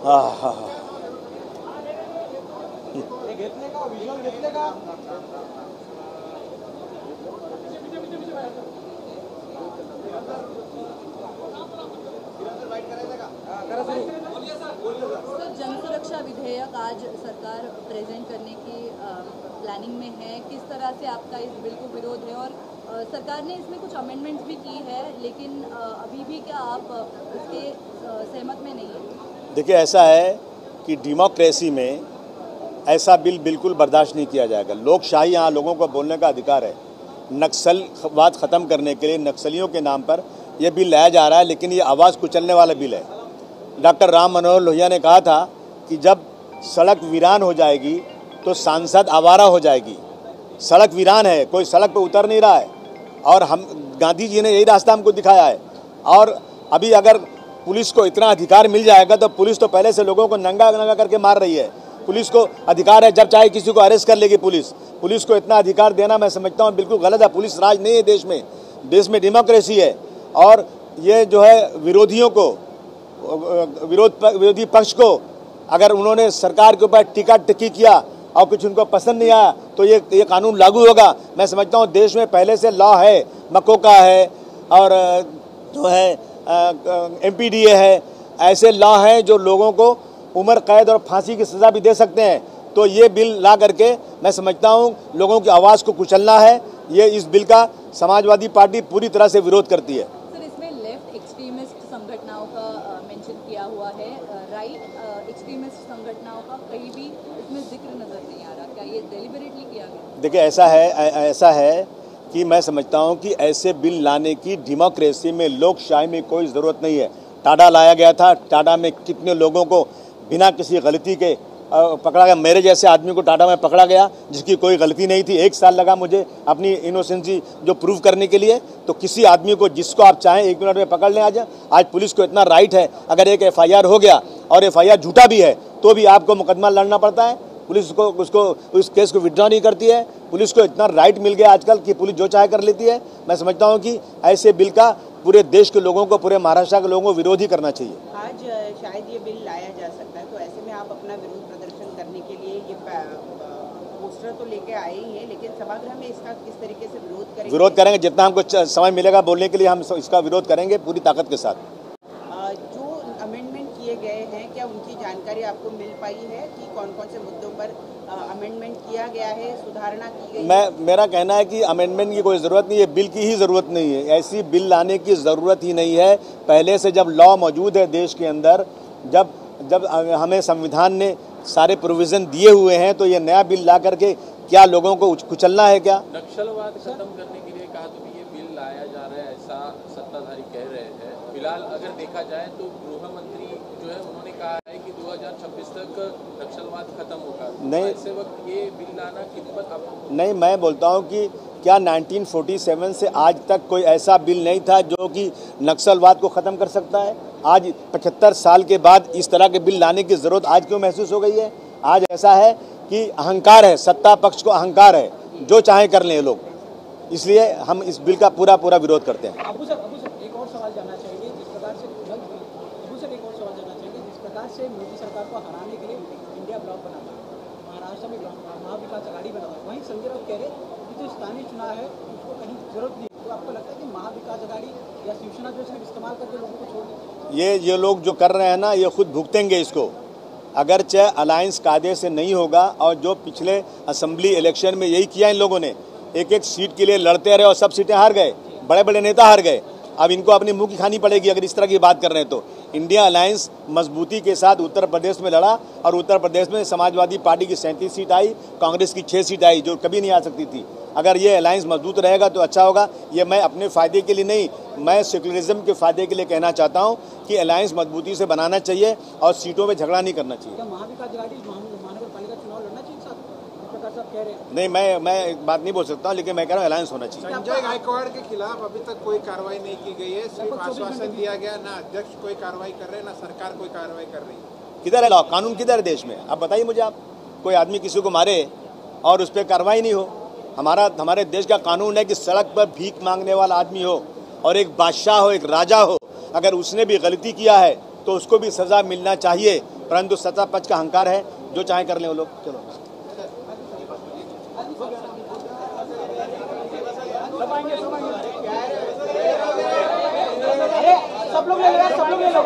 हाँ हाँ हाँ जन सुरक्षा विधेयक आज सरकार प्रेजेंट करने की प्लानिंग में है। किस तरह से आपका इस बिल को विरोध है और सरकार ने इसमें कुछ अमेंडमेंट्स भी की है, लेकिन अभी भी क्या आप इसके सहमत में नहीं हैं? देखिए, ऐसा है कि डेमोक्रेसी में ऐसा बिल बिल्कुल बर्दाश्त नहीं किया जाएगा। लोकशाही, यहाँ लोगों को बोलने का अधिकार है। नक्सलवाद ख़त्म करने के लिए नक्सलियों के नाम पर यह बिल लाया जा रहा है, लेकिन ये आवाज़ कुचलने वाला बिल है। डॉक्टर राम मनोहर लोहिया ने कहा था कि जब सड़क वीरान हो जाएगी तो सांसद आवारा हो जाएगी। सड़क वीरान है, कोई सड़क पर उतर नहीं रहा है, और हम गांधी जी ने यही रास्ता हमको दिखाया है। और अभी अगर पुलिस को इतना अधिकार मिल जाएगा तो पुलिस तो पहले से लोगों को नंगा नंगा करके मार रही है। पुलिस को अधिकार है, जब चाहे किसी को अरेस्ट कर लेगी पुलिस को इतना अधिकार देना मैं समझता हूँ बिल्कुल गलत है। पुलिस राज नहीं है देश में डेमोक्रेसी है। और ये जो है विरोधियों को, विरोधी पक्ष को अगर उन्होंने सरकार के ऊपर टीका टिक्की किया और कुछ उनको पसंद नहीं आया तो ये कानून लागू होगा। मैं समझता हूँ देश में पहले से लॉ है, मकोका है और जो है MPDA है, ऐसे लॉ हैं जो लोगों को उम्र कैद और फांसी की सज़ा भी दे सकते हैं। तो ये बिल ला करके मैं समझता हूँ लोगों की आवाज़ को कुचलना है। ये इस बिल का समाजवादी पार्टी पूरी तरह से विरोध करती है। सर, इसमें लेफ्ट एक्सट्रीमिस्ट संगठनों का मेंशन किया हुआ है, राइट एक्सट्रीमिस्ट संगठनों का कहीं भी इसमें जिक्र नज़र नहीं आ रहा। क्या ये डेलिबरेटली किया गया? देखिए, ऐसा है कि मैं समझता हूं कि ऐसे बिल लाने की डेमोक्रेसी में, लोकशाही में कोई ज़रूरत नहीं है। टाडा लाया गया था, टाडा में कितने लोगों को बिना किसी गलती के पकड़ा गया। मेरे जैसे आदमी को टाडा में पकड़ा गया जिसकी कोई गलती नहीं थी। 1 साल लगा मुझे अपनी इनोसेंसी जो प्रूव करने के लिए। तो किसी आदमी को जिसको आप चाहें 1 मिनट में पकड़ लें। आज पुलिस को इतना राइट है, अगर एक FIR हो गया और FIR झूठा भी है तो भी आपको मुकदमा लड़ना पड़ता है। पुलिस को उस केस को विड्रॉ नहीं करती है। पुलिस को इतना राइट मिल गया आजकल कि पुलिस जो चाहे कर लेती है। मैं समझता हूँ कि ऐसे बिल का पूरे देश के लोगों को, पूरे महाराष्ट्र के लोगों को विरोध ही करना चाहिए। आज शायद ये बिल लाया जा सकता है, तो ऐसे में आप अपना विरोध प्रदर्शन करने के लिए ये पोस्टर तो लेके आए ही हैं, लेकिन सभागृह में इसका किस तरीके से विरोध करेंगे? जितना हमको समय मिलेगा बोलने के लिए हम इसका विरोध करेंगे पूरी ताकत के साथ। जो अमेंडमेंट किए गए हैं, क्या उनकी जानकारी आपको मिल पाई है कि कौन कौन से मुद्दों पर अमेंडमेंट किया गया है, सुधारणा की गई है? मेरा कहना है कि अमेंडमेंट की कोई ज़रूरत नहीं है, बिल की ही ज़रूरत नहीं है। ऐसी बिल लाने की ज़रूरत ही नहीं है। पहले से जब लॉ मौजूद है देश के अंदर, जब हमें संविधान ने सारे प्रोविज़न दिए हुए हैं, तो ये नया बिल ला करके क्या लोगों को कुचलना है क्या? नक्सलवाद खत्म करने के लिए कहा तो ये बिल लाया जा रहा है, ऐसा सत्ताधारी कह रहे हैं। फिलहाल अगर देखा जाए तो गृह मंत्री जो है उन्होंने कहा है कि 2026 तक नक्सलवाद खत्म होगा। नहीं, ऐसे वक्त ये बिल लाना कितना आपको? नहीं, मैं बोलता हूँ कि क्या 1947 से आज तक कोई ऐसा बिल नहीं था जो कि नक्सलवाद को ख़त्म कर सकता है? आज 75 साल के बाद इस तरह के बिल लाने की ज़रूरत आज क्यों महसूस हो गई है? आज ऐसा है कि अहंकार है, सत्ता पक्ष को अहंकार है, जो चाहे कर लें ये लोग। इसलिए हम इस बिल का पूरा विरोध करते हैं। अबू सर एक और सवाल जानना चाहेंगे। जिस प्रकार से मोदी सरकार को हराने के लिए इंडिया ब्लॉक बना था, महाराष्ट्र में महाविकास अघाड़ी बना था, वहीं संजय राउत कह रहे कि जो स्थानीय चुनाव है उसको कहीं जरूरत नहीं। तो आपको लगता है कि महाविकास अघाड़ी या शिवसेना जो सिर्फ इस्तेमाल करके लोगों को छोड़ दें? ये लोग जो कर रहे हैं ना, ये खुद भुगतेंगे इसको। अगर चाहे अलायंस कायदे से नहीं होगा, और जो पिछले असेंबली इलेक्शन में यही किया इन लोगों ने, एक सीट के लिए लड़ते रहे और सब सीटें हार गए, बड़े नेता हार गए। अब इनको अपनी मुंह की खानी पड़ेगी अगर इस तरह की बात कर रहे हैं तो। इंडिया अलायंस मजबूती के साथ उत्तर प्रदेश में लड़ा और उत्तर प्रदेश में समाजवादी पार्टी की 37 सीट आई, कांग्रेस की 6 सीट आई, जो कभी नहीं आ सकती थी। अगर ये अलायंस मजबूत रहेगा तो अच्छा होगा। ये मैं अपने फ़ायदे के लिए नहीं, मैं सेकुलरिज्म के फ़ायदे के लिए कहना चाहता हूँ कि अलायंस मजबूती से बनाना चाहिए और सीटों में झगड़ा नहीं करना चाहिए। नहीं, मैं एक बात नहीं बोल सकता हूँ, लेकिन मैं कह रहा हूँ अलायंस होना चाहिए। संजय गायकवाड़ के खिलाफ अभी तक कोई कार्रवाई नहीं की गई है, सिर्फ आश्वासन दिया गया। ना अध्यक्ष कोई कार्रवाई कर रहे हैं, ना सरकार कोई कार्रवाई कर रही है। किधर है लॉ, कानून किधर है देश में? अब बताइए मुझे आप। कोई आदमी किसी को मारे और उस पर कार्रवाई नहीं हो। हमारे देश का कानून है कि सड़क पर भीख मांगने वाला आदमी हो और एक बादशाह हो, एक राजा हो, अगर उसने भी गलती किया है तो उसको भी सज़ा मिलना चाहिए। परंतु सत्ता पक्ष का अहंकार है, जो चाहे कर लें वो लोग। चलो सब लोग ले लो, सब लोग ले लो।